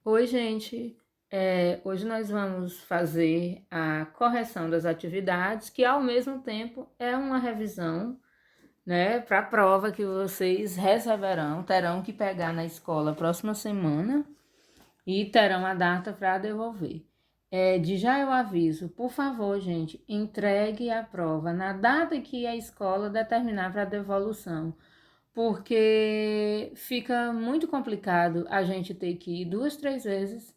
Oi, gente. Hoje nós vamos fazer a correção das atividades, que ao mesmo tempo é uma revisão, né, para a prova que vocês receberão, terão que pegar na escola próxima semana e terão a data para devolver. De já eu aviso, por favor, gente, entregue a prova na data que a escola determinar para devolução, porque fica muito complicado a gente ter que ir 2, 3 vezes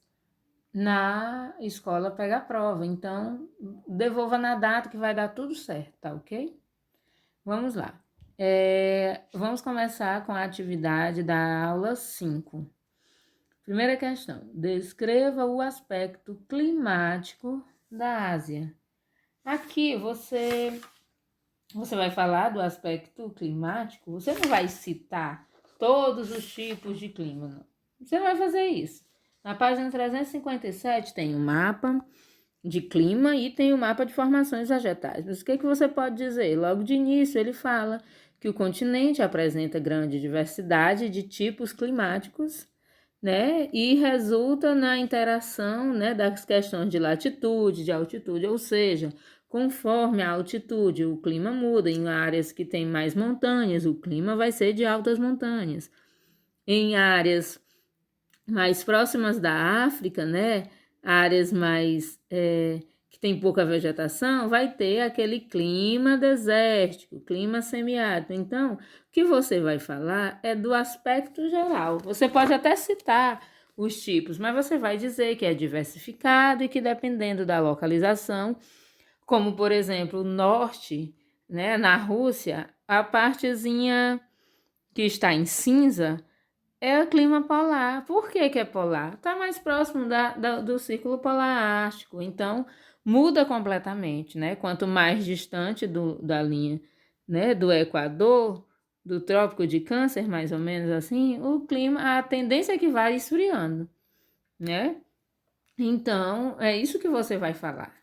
na escola pegar a prova. Então, devolva na data que vai dar tudo certo, tá ok? Vamos lá. Vamos começar com a atividade da aula 5. Primeira questão: descreva o aspecto climático da Ásia. Aqui você vai falar do aspecto climático, você não vai citar todos os tipos de clima, não. Você não vai fazer isso. Na página 357 tem o mapa de clima e tem o mapa de formações vegetais. Mas o que você pode dizer? Logo de início ele fala que o continente apresenta grande diversidade de tipos climáticos, né? E resulta na interação, né, das questões de latitude, de altitude, ou seja, conforme a altitude, o clima muda. Em áreas que tem mais montanhas, o clima vai ser de altas montanhas. Em áreas mais próximas da África, né, áreas mais que tem pouca vegetação, vai ter aquele clima desértico, clima semiárido. Então, o que você vai falar é do aspecto geral. Você pode até citar os tipos, mas você vai dizer que é diversificado e que dependendo da localização, como por exemplo o norte, né, na Rússia, a partezinha que está em cinza é o clima polar. Por que é polar? Está mais próximo do círculo polar ártico. Então, muda completamente, né? Quanto mais distante da linha, né, do Equador, do Trópico de Câncer, mais ou menos assim, o clima, a tendência é que vai esfriando, né? Então, é isso que você vai falar.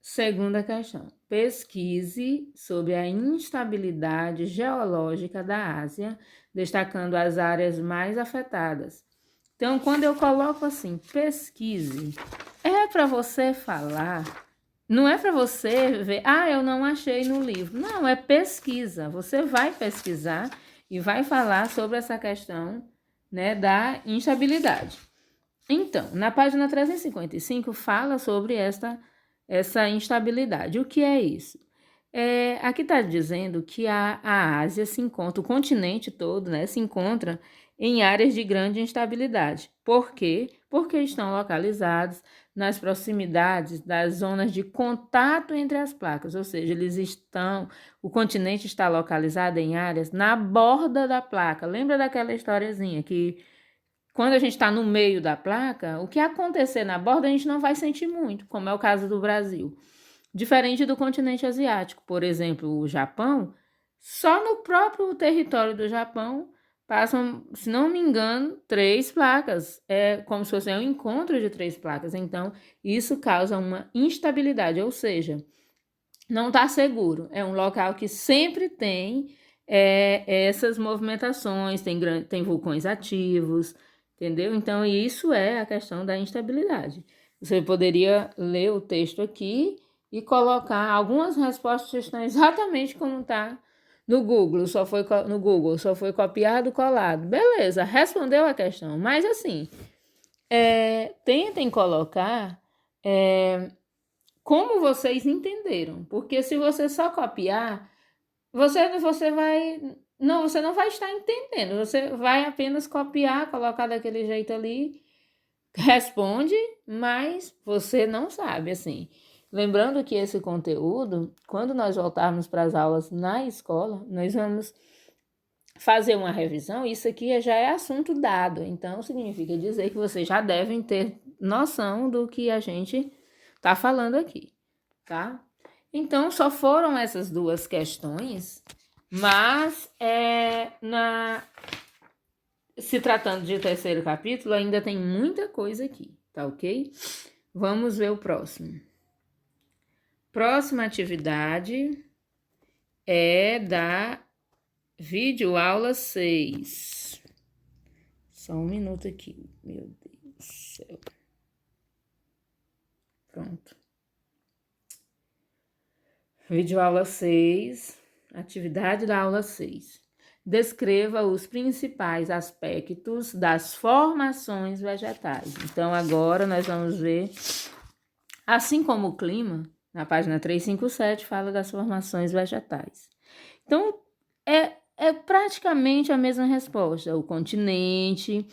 Segunda questão: pesquise sobre a instabilidade geológica da Ásia, destacando as áreas mais afetadas. Então, quando eu coloco assim, pesquise, é para você falar, não é para você ver, eu não achei no livro. Não, é pesquisa. Você vai pesquisar e vai falar sobre essa questão, né, da instabilidade. Então, na página 355 fala sobre essa instabilidade. O que é isso? Aqui está dizendo que a Ásia se encontra, o continente todo, né, se encontra em áreas de grande instabilidade. Por quê? Porque estão localizados nas proximidades das zonas de contato entre as placas, ou seja, o continente está localizado em áreas na borda da placa. Lembra daquela historiazinha que quando a gente está no meio da placa, o que acontecer na borda a gente não vai sentir muito, como é o caso do Brasil. Diferente do continente asiático, por exemplo, o Japão, só no próprio território do Japão passam, se não me engano, 3 placas. É como se fosse um encontro de 3 placas. Então, isso causa uma instabilidade, ou seja, não está seguro. É um local que sempre tem essas movimentações, tem vulcões ativos, entendeu? Então, isso é a questão da instabilidade. Você poderia ler o texto aqui e colocar algumas respostas que estão exatamente como está no Google, só foi copiado, colado. Beleza, respondeu a questão. Mas assim, tentem colocar como vocês entenderam, porque se você só copiar, você vai, não, você não vai estar entendendo, você vai apenas copiar, colocar daquele jeito ali, responde, mas você não sabe, assim. Lembrando que esse conteúdo, quando nós voltarmos para as aulas na escola, nós vamos fazer uma revisão, isso aqui já é assunto dado, então significa dizer que vocês já devem ter noção do que a gente está falando aqui, tá? Então, só foram essas 2 questões, mas se tratando de terceiro capítulo, ainda tem muita coisa aqui, tá ok? Vamos ver o próximo. Próxima atividade é da videoaula 6. Só um minuto aqui. Meu Deus do céu. Pronto. Vídeo aula 6, atividade da aula 6. Descreva os principais aspectos das formações vegetais. Então, agora nós vamos ver, assim como o clima, na página 357, fala das formações vegetais. Então, é praticamente a mesma resposta. O continente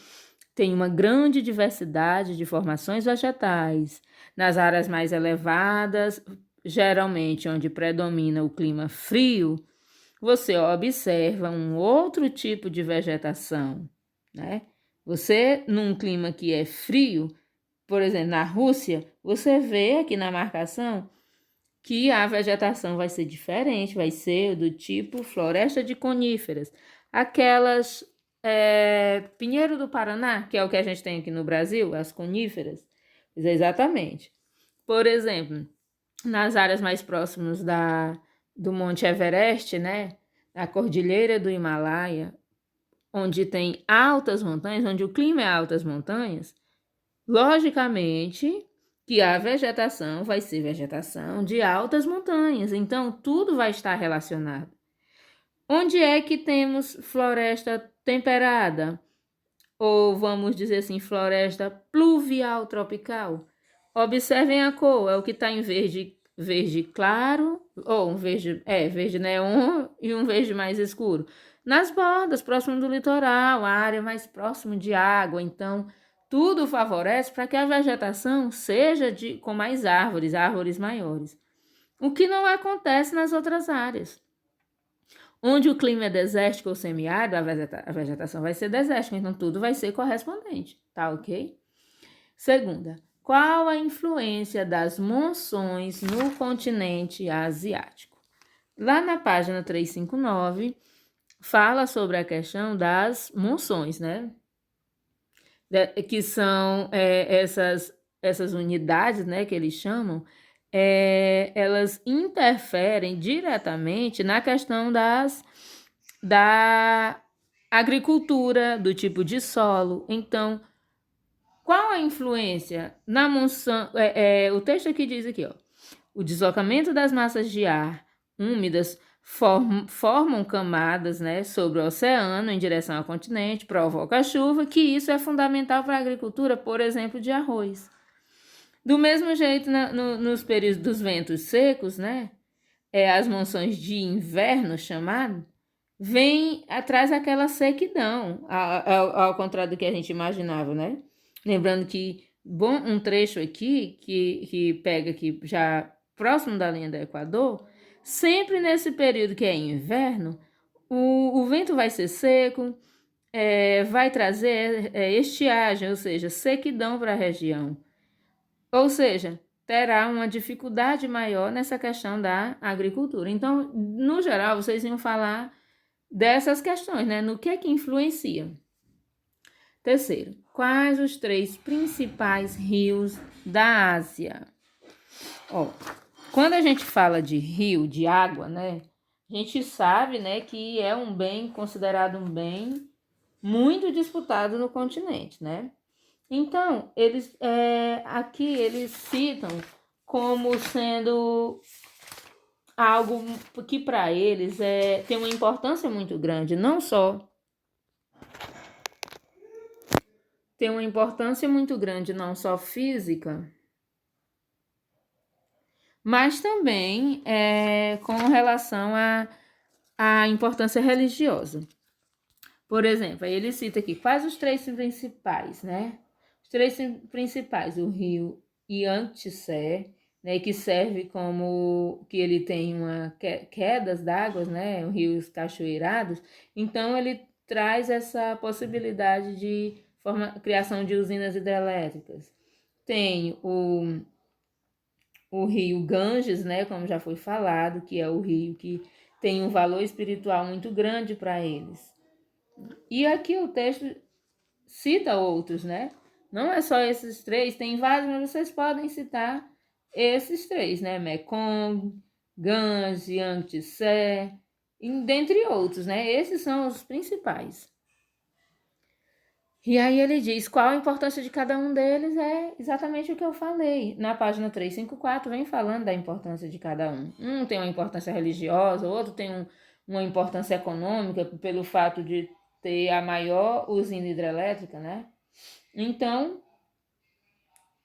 tem uma grande diversidade de formações vegetais. Nas áreas mais elevadas, geralmente onde predomina o clima frio, você observa um outro tipo de vegetação, né? Você, num clima que é frio, por exemplo, na Rússia, você vê aqui na marcação que a vegetação vai ser diferente, vai ser do tipo floresta de coníferas. Aquelas Pinheiro do Paraná, que é o que a gente tem aqui no Brasil, as coníferas. Exatamente. Por exemplo, nas áreas mais próximas do Monte Everest, né? Na Cordilheira do Himalaia, onde tem altas montanhas, onde o clima é altas montanhas, logicamente que a vegetação vai ser vegetação de altas montanhas, então tudo vai estar relacionado. Onde é que temos floresta temperada? Ou vamos dizer assim, floresta pluvial tropical? Observem a cor, é o que está em verde claro, ou um verde neon e um verde mais escuro. Nas bordas, próximo do litoral, a área mais próxima de água, então tudo favorece para que a vegetação seja com mais árvores maiores. O que não acontece nas outras áreas. Onde o clima é desértico ou semiárido, a vegetação vai ser desértica, então tudo vai ser correspondente, tá ok? Segunda, qual a influência das monções no continente asiático? Lá na página 359, fala sobre a questão das monções, né? Que são essas unidades, né, que eles chamam, elas interferem diretamente na questão da agricultura, do tipo de solo. Então, qual a influência na monção? O texto aqui diz aqui, ó, o deslocamento das massas de ar úmidas formam camadas, né, sobre o oceano em direção ao continente, provoca a chuva, que isso é fundamental para a agricultura, por exemplo, de arroz. Do mesmo jeito, nos períodos dos ventos secos, né, as monções de inverno chamado, vem atrás aquela sequidão, ao contrário do que a gente imaginava, né? Lembrando que um trecho aqui, que pega aqui já próximo da linha do Equador, sempre nesse período que é inverno, o vento vai ser seco, vai trazer estiagem, ou seja, sequidão para a região. Ou seja, terá uma dificuldade maior nessa questão da agricultura. Então, no geral, vocês iam falar dessas questões, né? No que é que influencia. Terceiro, quais os 3 principais rios da Ásia? Ó, quando a gente fala de rio, de água, né? A gente sabe, né, que é um bem considerado um bem muito disputado no continente, né? Então, aqui eles citam como sendo algo que para eles tem uma importância muito grande, não só tem uma importância muito grande, não só física, mas também com relação à importância religiosa. Por exemplo, aí ele cita aqui quais os 3 principais, né? Os 3 principais, o rio Yangtze, né, que serve como que ele tem quedas d'água, né, rios cachoeirados, então ele traz essa possibilidade de criação de usinas hidrelétricas. Tem o rio Ganges, né, como já foi falado, que é o rio que tem um valor espiritual muito grande para eles. E aqui o texto cita outros, né? Não é só esses 3, tem vários, mas vocês podem citar esses 3, né? Mekong, Ganges, Yangtze, dentre outros, né? Esses são os principais. E aí ele diz qual a importância de cada um deles, é exatamente o que eu falei. Na página 354 vem falando da importância de cada um. Um tem uma importância religiosa, o outro tem uma importância econômica pelo fato de ter a maior usina hidrelétrica, né? Então,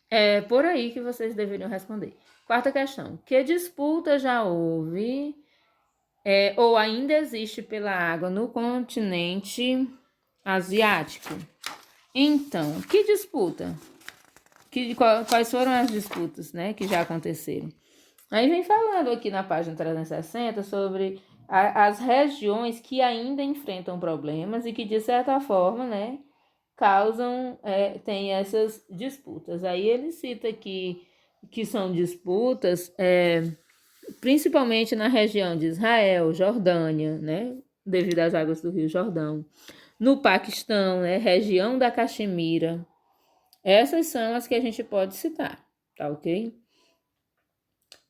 é por aí que vocês deveriam responder. Quarta questão. Que disputa já houve ou ainda existe pela água no continente asiático? Então, que disputa? Quais foram as disputas, né, que já aconteceram? Aí vem falando aqui na página 360 sobre as regiões que ainda enfrentam problemas e que, de certa forma, né, causam, tem essas disputas. Aí ele cita aqui que são disputas, principalmente na região de Israel, Jordânia, né, devido às águas do Rio Jordão. No Paquistão, né, região da Caxemira. Essas são as que a gente pode citar, tá ok?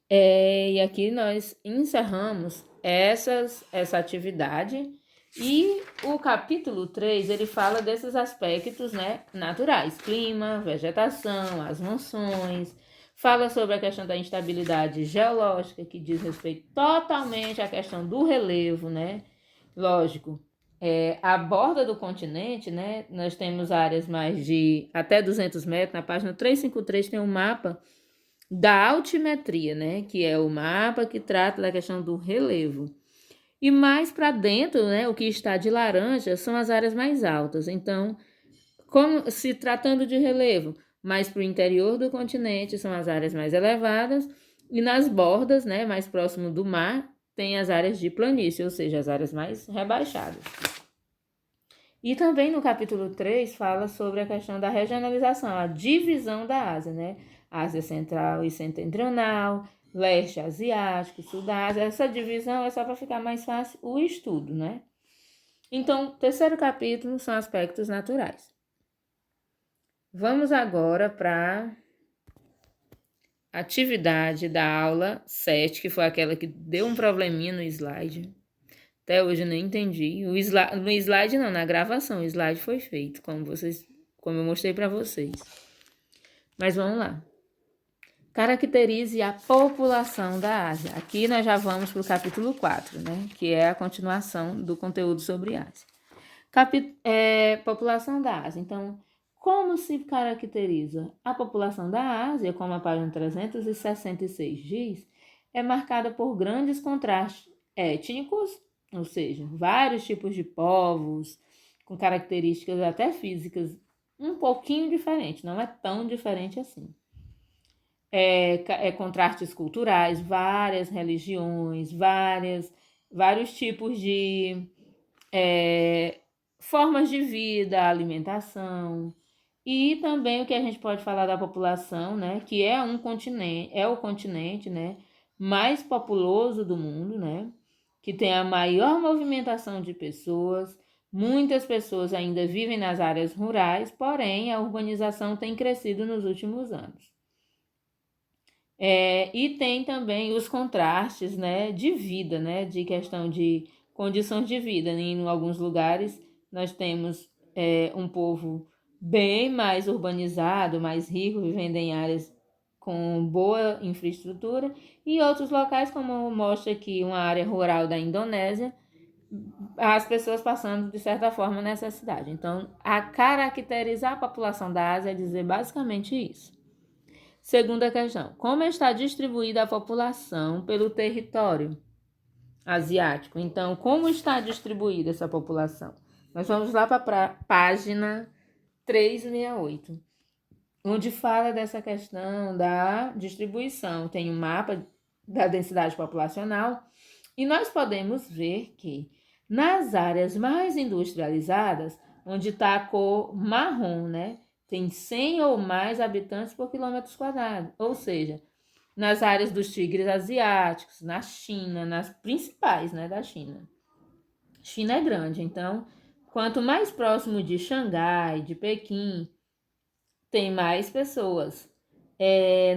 E aqui nós encerramos essa atividade e o capítulo 3, ele fala desses aspectos, né, naturais, clima, vegetação, as monções, fala sobre a questão da instabilidade geológica, que diz respeito totalmente à questão do relevo, né, lógico, a borda do continente, né, nós temos áreas mais de até 200 metros, na página 353 tem um mapa da altimetria, né, que é o mapa que trata da questão do relevo. E mais para dentro, né, o que está de laranja são as áreas mais altas. Então, como se tratando de relevo, mais para o interior do continente são as áreas mais elevadas e nas bordas, né, mais próximo do mar, tem as áreas de planície, ou seja, as áreas mais rebaixadas. E também no capítulo 3 fala sobre a questão da regionalização, a divisão da Ásia, né? Ásia Central e Setentrional, Leste Asiático, Sul da Ásia. Essa divisão é só para ficar mais fácil o estudo, né? Então, o terceiro capítulo são aspectos naturais. Vamos agora para a atividade da aula 7, que foi aquela que deu um probleminha no slide. Até hoje eu nem entendi. No slide não, na gravação, o slide foi feito, como eu mostrei para vocês. Mas vamos lá. Caracterize a população da Ásia. Aqui nós já vamos para o capítulo 4, né? Que é a continuação do conteúdo sobre Ásia. População da Ásia. Então, como se caracteriza? A população da Ásia, como a página 366 diz, é marcada por grandes contrastes étnicos, ou seja, vários tipos de povos, com características até físicas um pouquinho diferentes, não é tão diferente assim. Contrastes culturais, várias religiões, vários tipos de formas de vida, alimentação, e também o que a gente pode falar da população, né, que é o continente, né, mais populoso do mundo, né, que tem a maior movimentação de pessoas. Muitas pessoas ainda vivem nas áreas rurais, porém a urbanização tem crescido nos últimos anos. E tem também os contrastes, né, de vida, né, de questão de condições de vida. Em alguns lugares nós temos um povo bem mais urbanizado, mais rico, vivendo em áreas com boa infraestrutura, e outros locais, como mostra aqui uma área rural da Indonésia, as pessoas passando de certa forma necessidade. Então, a caracterizar a população da Ásia é dizer basicamente isso. Segunda questão, como está distribuída a população pelo território asiático? Então, como está distribuída essa população? Nós vamos lá para a página 368, onde fala dessa questão da distribuição. Tem um mapa da densidade populacional e nós podemos ver que nas áreas mais industrializadas, onde está a cor marrom, né, tem 100 ou mais habitantes por quilômetro quadrado, ou seja, nas áreas dos tigres asiáticos, na China, nas principais, né, da China. China é grande, então, quanto mais próximo de Xangai, de Pequim, tem mais pessoas.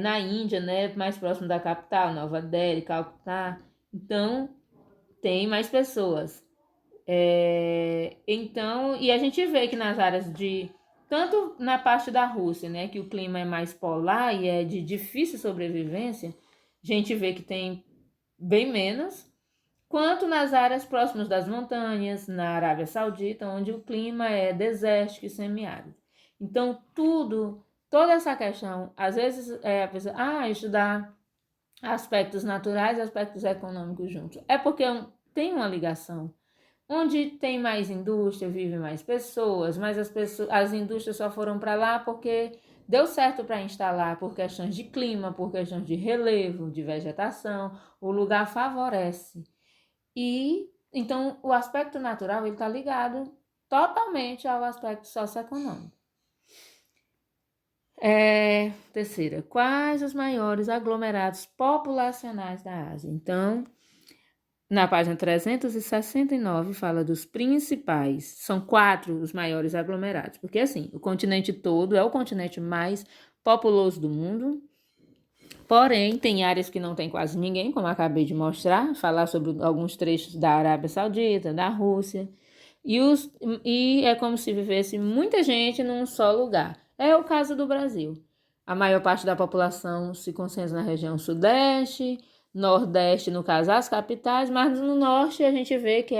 Na Índia, né, mais próximo da capital, Nova Delhi, Calcutá, então tem mais pessoas. Então, e a gente vê que nas áreas de tanto na parte da Rússia, né, que o clima é mais polar e é de difícil sobrevivência, a gente vê que tem bem menos, quanto nas áreas próximas das montanhas, na Arábia Saudita, onde o clima é desértico e semiárido. Então, toda essa questão, às vezes a pessoa, estudar aspectos naturais e aspectos econômicos juntos. É porque tem uma ligação. Onde tem mais indústria, vive mais pessoas, mas as indústrias só foram para lá porque deu certo para instalar por questões de clima, por questões de relevo, de vegetação, o lugar favorece. E então o aspecto natural ele está ligado totalmente ao aspecto socioeconômico. Terceira, quais os maiores aglomerados populacionais da Ásia? Então, na página 369 fala dos principais, são 4 os maiores aglomerados, porque assim, o continente todo é o continente mais populoso do mundo, porém tem áreas que não tem quase ninguém, como acabei de mostrar, falar sobre alguns trechos da Arábia Saudita, da Rússia, e é como se vivesse muita gente num só lugar. É o caso do Brasil. A maior parte da população se concentra na região sudeste, nordeste, no caso, as capitais, mas no norte a gente vê que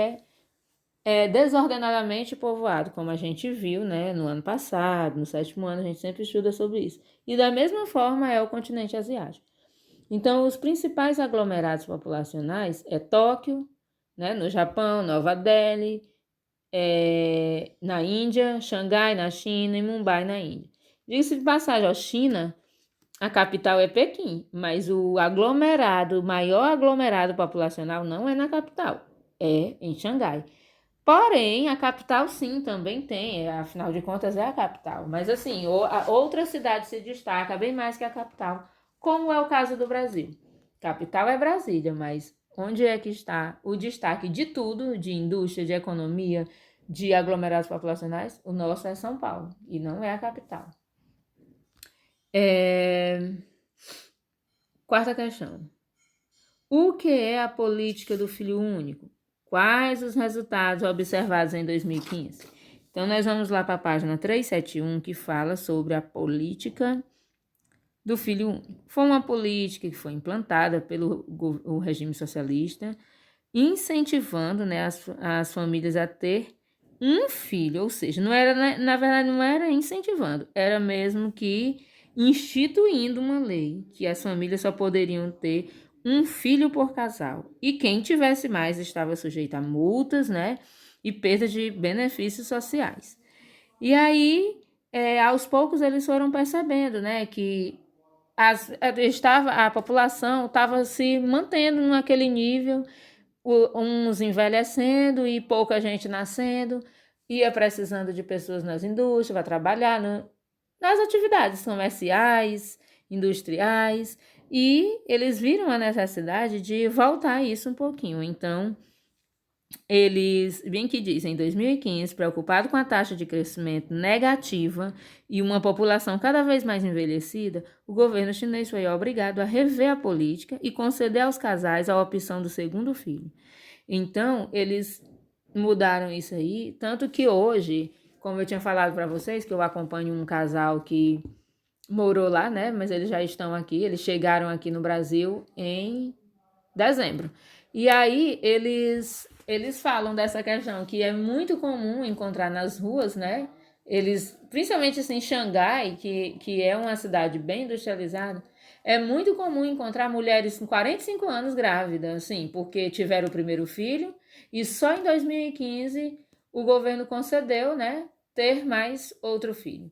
é desordenadamente povoado, como a gente viu, né, no ano passado, no 7º ano, a gente sempre estuda sobre isso. E da mesma forma é o continente asiático. Então, os principais aglomerados populacionais é Tóquio, né, no Japão, Nova Delhi, na Índia, Xangai, na China e Mumbai, na Índia. Diga-se de passagem, a China, a capital é Pequim, mas o maior aglomerado populacional não é na capital, é em Xangai. Porém, a capital sim também tem, afinal de contas é a capital. Mas assim, outra cidade se destaca bem mais que a capital, como é o caso do Brasil. Capital é Brasília, mas onde é que está o destaque de tudo, de indústria, de economia, de aglomerados populacionais? O nosso é São Paulo e não é a capital. Quarta questão. O que é a política do filho único? Quais os resultados observados em 2015? Então, nós vamos lá para a página 371, que fala sobre a política do filho único. Foi uma política que foi implantada pelo o regime socialista, incentivando, né, as famílias a ter um filho, ou seja, não era, na verdade, não era incentivando, era mesmo que instituindo uma lei que as famílias só poderiam ter um filho por casal. E quem tivesse mais estava sujeito a multas, né, e perda de benefícios sociais. E aí, aos poucos, eles foram percebendo, né, que a população estava se mantendo naquele nível, uns envelhecendo e pouca gente nascendo, ia precisando de pessoas nas indústrias para trabalhar nas atividades comerciais, industriais, e eles viram a necessidade de voltar isso um pouquinho. Então, eles, bem que dizem, em 2015, preocupado com a taxa de crescimento negativa e uma população cada vez mais envelhecida, o governo chinês foi obrigado a rever a política e conceder aos casais a opção do segundo filho. Então, eles mudaram isso aí, tanto que hoje, como eu tinha falado para vocês, que eu acompanho um casal que morou lá, né? Mas eles já estão aqui, eles chegaram aqui no Brasil em dezembro. E aí eles falam dessa questão que é muito comum encontrar nas ruas, né? Eles, principalmente assim, em Xangai, que é uma cidade bem industrializada, é muito comum encontrar mulheres com 45 anos grávidas, assim, porque tiveram o primeiro filho e só em 2015 o governo concedeu, né, ter mais outro filho.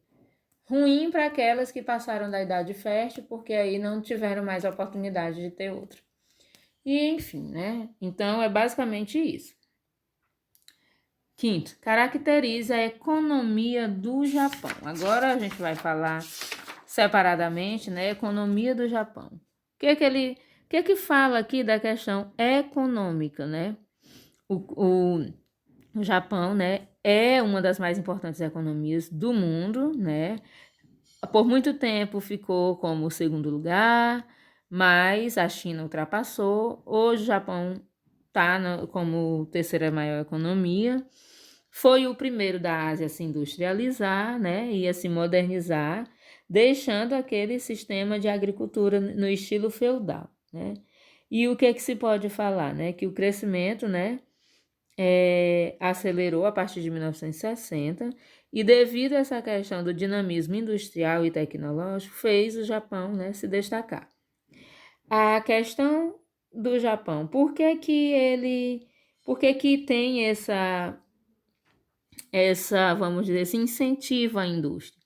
Ruim para aquelas que passaram da idade fértil, porque aí não tiveram mais a oportunidade de ter outro. E enfim, né? Então é basicamente isso. Quinto, caracteriza a economia do Japão. Agora a gente vai falar separadamente, né? Economia do Japão. O que fala aqui da questão econômica, né? O Japão, né, é uma das mais importantes economias do mundo, né? Por muito tempo ficou como o segundo lugar, mas a China ultrapassou. Hoje o Japão está como terceira maior economia. foi o primeiro da Ásia a se industrializar, né, e a se modernizar, deixando aquele sistema de agricultura no estilo feudal, né? E o que é que se pode falar, né? Que o crescimento, né, acelerou a partir de 1960 e devido a essa questão do dinamismo industrial e tecnológico, fez o Japão, né, se destacar. A questão do Japão, por que que tem vamos dizer, esse incentivo à indústria?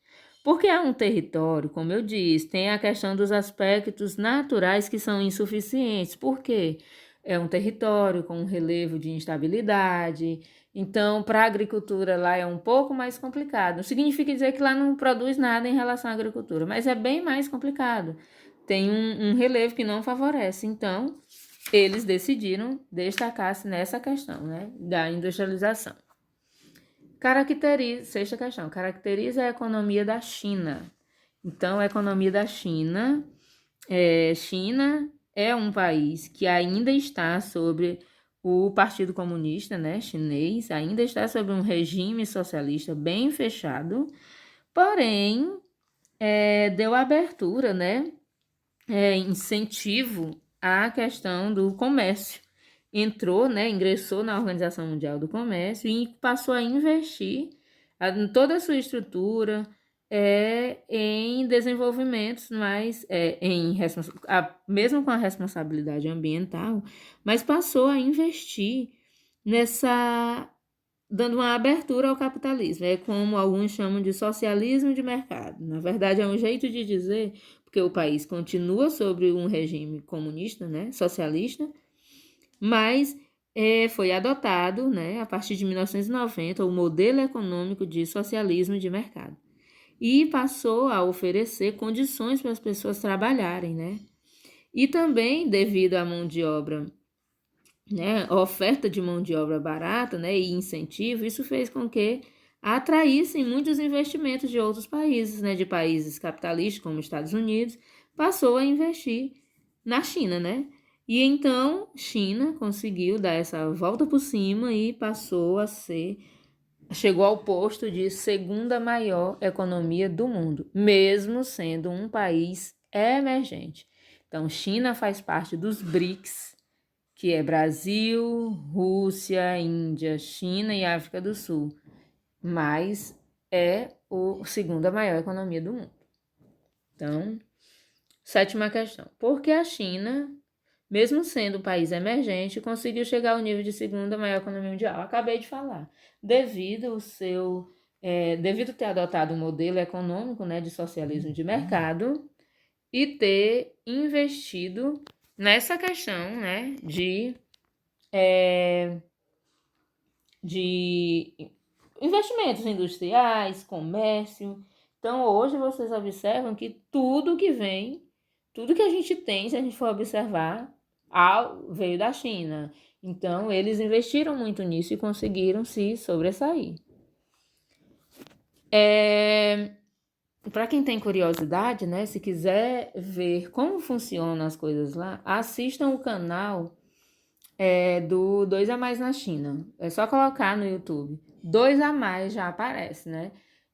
Porque é um território, como eu disse, tem a questão dos aspectos naturais que são insuficientes. Por quê? É um território com um relevo de instabilidade, então para a agricultura lá é um pouco mais complicado. Não significa dizer que lá não produz nada em relação à agricultura, mas é bem mais complicado. Tem um relevo que não favorece. Então, eles decidiram destacar-se nessa questão, né, da industrialização. Sexta questão, caracteriza a economia da China. Então, a economia da China, China é um país que ainda está sobre o Partido Comunista, né, chinês, ainda está sobre um regime socialista bem fechado, porém, deu abertura, né, incentivo à questão do comércio. Entrou, né, ingressou na Organização Mundial do Comércio e passou a investir em toda a sua estrutura em desenvolvimentos mais, mesmo com a responsabilidade ambiental, mas passou a investir dando uma abertura ao capitalismo. É como alguns chamam de socialismo de mercado. Na verdade, é um jeito de dizer, porque o país continua sobre um regime comunista, né, socialista, mas foi adotado, né, a partir de 1990, o modelo econômico de socialismo de mercado. E passou a oferecer condições para as pessoas trabalharem, né? E também, devido à mão de obra, né, a oferta de mão de obra barata, né, e incentivo, isso fez com que atraíssem muitos investimentos de outros países, né, de países capitalistas como Estados Unidos, passou a investir na China, né? E então China conseguiu dar essa volta por cima e chegou ao posto de segunda maior economia do mundo, mesmo sendo um país emergente. Então China faz parte dos BRICS, que é Brasil, Rússia, Índia, China e África do Sul, mas é a segunda maior economia do mundo. Então, sétima questão. Por que a China, mesmo sendo um país emergente, conseguiu chegar ao nível de segunda maior economia mundial? Acabei de falar. Devido ter adotado um modelo econômico, né, de socialismo de mercado e ter investido nessa questão, né, de investimentos industriais, comércio. Então, hoje vocês observam que tudo que a gente tem, se a gente for observar, veio da China. Então, eles investiram muito nisso e conseguiram se sobressair. Para quem tem curiosidade, né, se quiser ver como funcionam as coisas lá, assistam o canal do 2 a mais na China. É só colocar no YouTube. 2 a mais já aparece, né?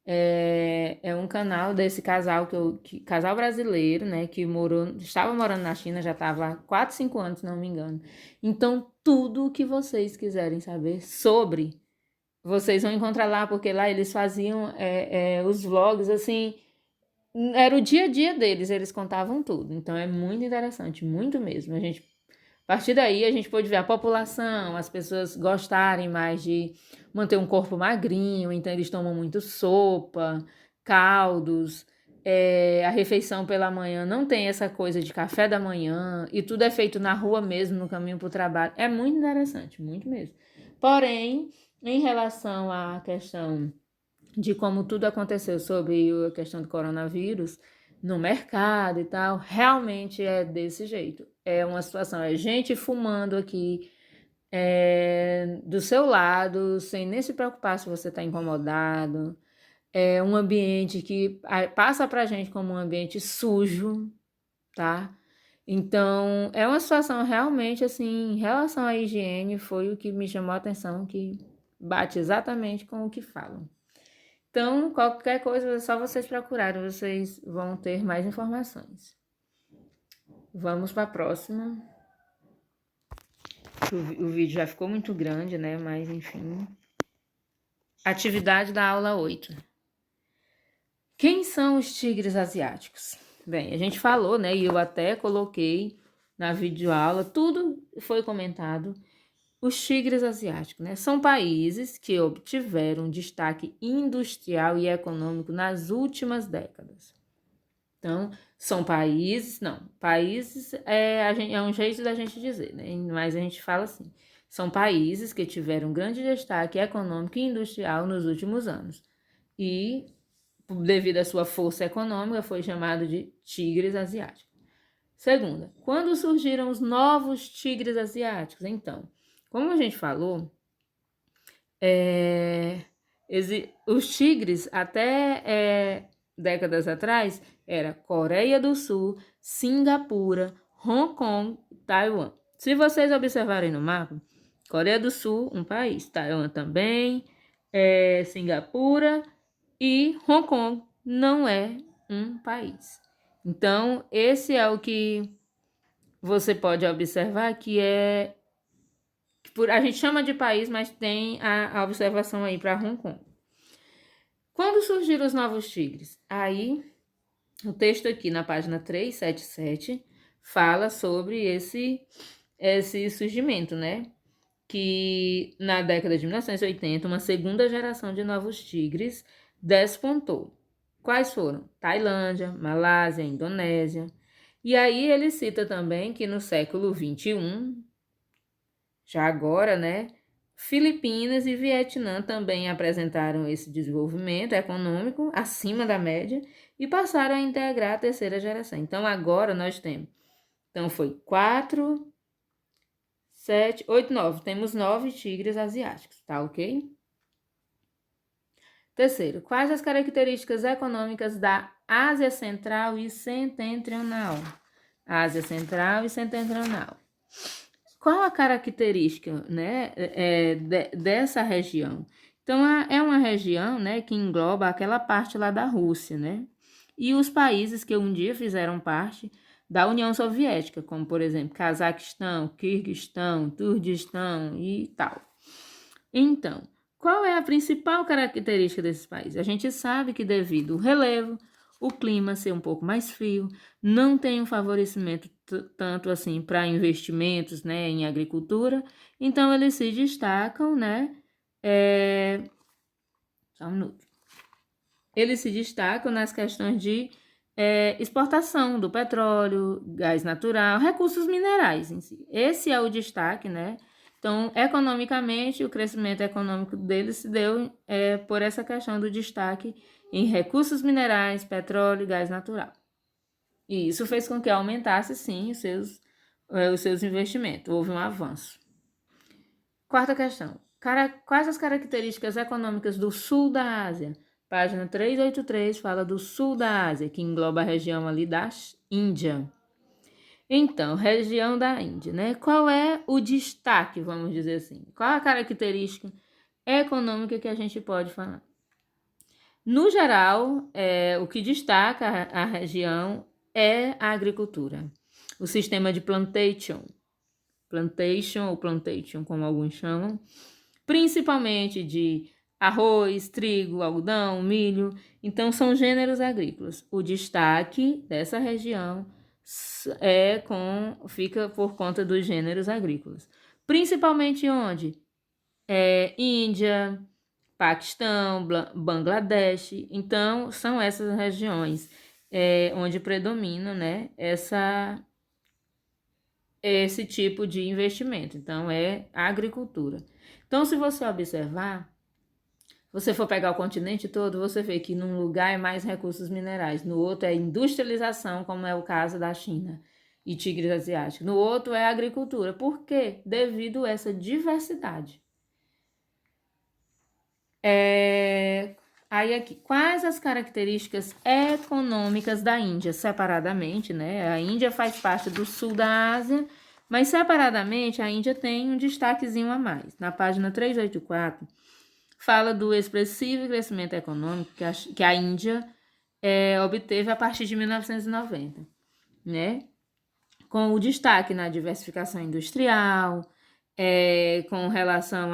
É um canal desse casal casal brasileiro, né, que estava morando na China, já estava há 4, 5 anos, se não me engano. Então, tudo o que vocês quiserem saber sobre, vocês vão encontrar lá, porque lá eles faziam os vlogs, assim, era o dia a dia deles, eles contavam tudo. Então, é muito interessante, muito mesmo. A partir daí, a gente pôde ver a população, as pessoas gostarem mais de manter um corpo magrinho, então eles tomam muito sopa, caldos, a refeição pela manhã não tem essa coisa de café da manhã, e tudo é feito na rua mesmo, no caminho para o trabalho. É muito interessante, muito mesmo. Porém, em relação à questão de como tudo aconteceu sobre a questão do coronavírus no mercado e tal, realmente é desse jeito. É uma situação, é gente fumando aqui do seu lado, sem nem se preocupar se você está incomodado. É um ambiente que passa pra gente como um ambiente sujo, tá? Então, é uma situação realmente assim, em relação à higiene, foi o que me chamou a atenção, que bate exatamente com o que falam. Então, qualquer coisa, é só vocês procurarem, vocês vão ter mais informações. Vamos para a próxima. O vídeo já ficou muito grande, né? Mas, enfim. Atividade da aula 8. Quem são os tigres asiáticos? Bem, a gente falou, né? E eu até coloquei na videoaula, tudo foi comentado. Os tigres asiáticos, né? São países que obtiveram destaque industrial e econômico nas últimas décadas. Então, são países, não, países é um jeito da gente dizer, né? Mas a gente fala assim, são países que tiveram grande destaque econômico e industrial nos últimos anos. E, devido à sua força econômica, foi chamado de tigres asiáticos. Segunda, quando surgiram os novos tigres asiáticos? Então, como a gente falou, os tigres até décadas atrás era Coreia do Sul, Singapura, Hong Kong e Taiwan. Se vocês observarem no mapa, Coreia do Sul, um país, Taiwan também, Singapura e Hong Kong não é um país. Então, esse é o que você pode observar que a gente chama de país, mas tem a observação aí para Hong Kong. Quando surgiram os novos tigres? Aí, o texto aqui na página 377 fala sobre esse surgimento, né? Que na década de 1980, uma segunda geração de novos tigres despontou. Quais foram? Tailândia, Malásia, Indonésia. E aí ele cita também que no século 21, já agora, né, Filipinas e Vietnã também apresentaram esse desenvolvimento econômico acima da média e passaram a integrar a terceira geração. Então, agora nós temos. Então, foi 4, 7, 8, 9. Temos 9 tigres asiáticos, tá ok? Terceiro, quais as características econômicas da Ásia Central e Setentrional? Ásia Central e Setentrional. Qual a característica, né, dessa região? Então, é uma região, né, que engloba aquela parte lá da Rússia, né? E os países que um dia fizeram parte da União Soviética, como, por exemplo, Cazaquistão, Quirguistão, Turquistão e tal. Então, qual é a principal característica desses países? A gente sabe que devido ao relevo, o clima ser um pouco mais frio, não tem um favorecimento tanto assim para investimentos, né, em agricultura, então eles se destacam, né, só um minuto. Eles se destacam nas questões de exportação do petróleo, gás natural, recursos minerais em si. Esse é o destaque, né? Então, economicamente, o crescimento econômico deles se deu por essa questão do destaque em recursos minerais, petróleo e gás natural. E isso fez com que aumentasse, sim, os seus investimentos. Houve um avanço. Quarta questão. Quais as características econômicas do sul da Ásia? Página 383 fala do sul da Ásia, que engloba a região ali da Índia. Então, região da Índia, né? Qual é o destaque, vamos dizer assim? Qual a característica econômica que a gente pode falar? No geral, o que destaca a região é a agricultura. O sistema de plantation, ou plantation, como alguns chamam, principalmente de arroz, trigo, algodão, milho. Então, são gêneros agrícolas. O destaque dessa região fica por conta dos gêneros agrícolas. Principalmente onde? Índia, Paquistão, Bangladesh. Então, são essas regiões onde predomina, né, esse tipo de investimento. Então, é a agricultura. Então, se você observar, você for pegar o continente todo, você vê que num lugar é mais recursos minerais, no outro é industrialização, como é o caso da China e tigres asiáticos. No outro é agricultura. Por quê? Devido a essa diversidade. Aí aqui, quais as características econômicas da Índia? Separadamente, né? A Índia faz parte do sul da Ásia, mas separadamente a Índia tem um destaquezinho a mais. Na página 384, fala do expressivo crescimento econômico que a Índia obteve a partir de 1990, né? Com o destaque na diversificação industrial, com relação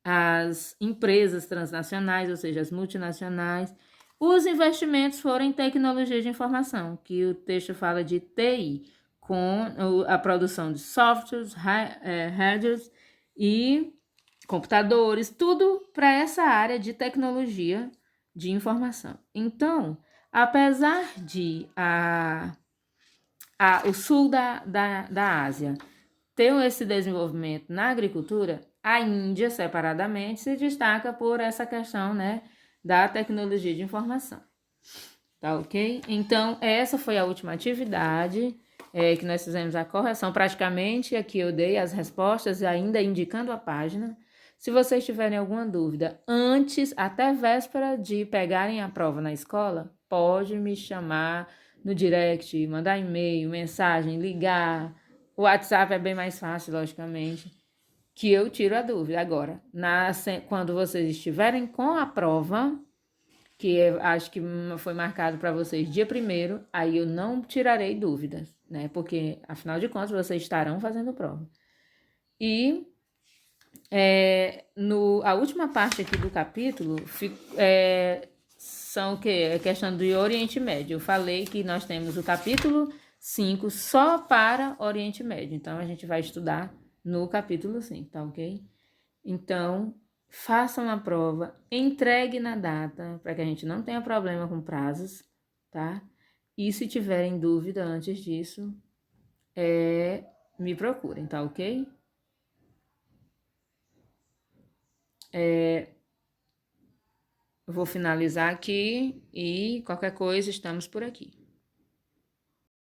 às empresas transnacionais, ou seja, as multinacionais. Os investimentos foram em tecnologia de informação, que o texto fala de TI, com a produção de softwares, hardwares e computadores, tudo para essa área de tecnologia de informação. Então, apesar de o sul da Ásia ter esse desenvolvimento na agricultura, a Índia, separadamente, se destaca por essa questão, né, da tecnologia de informação. Tá ok? Então, essa foi a última atividade que nós fizemos a correção. Praticamente, aqui eu dei as respostas, ainda indicando a página. Se vocês tiverem alguma dúvida, antes, até véspera de pegarem a prova na escola, pode me chamar no direct, mandar e-mail, mensagem, ligar. O WhatsApp é bem mais fácil, logicamente, que eu tiro a dúvida. Agora, quando vocês estiverem com a prova, que eu acho que foi marcado para vocês dia 1º, aí eu não tirarei dúvidas, né? Porque, afinal de contas, vocês estarão fazendo prova. E a última parte aqui do capítulo são o quê? A questão do Oriente Médio. Eu falei que nós temos o capítulo 5 só para Oriente Médio. Então, a gente vai estudar no capítulo 5, tá ok? Então, façam a prova, entregue na data, para que a gente não tenha problema com prazos, tá? E se tiverem dúvida antes disso, me procurem, tá ok? Eu vou finalizar aqui e qualquer coisa estamos por aqui.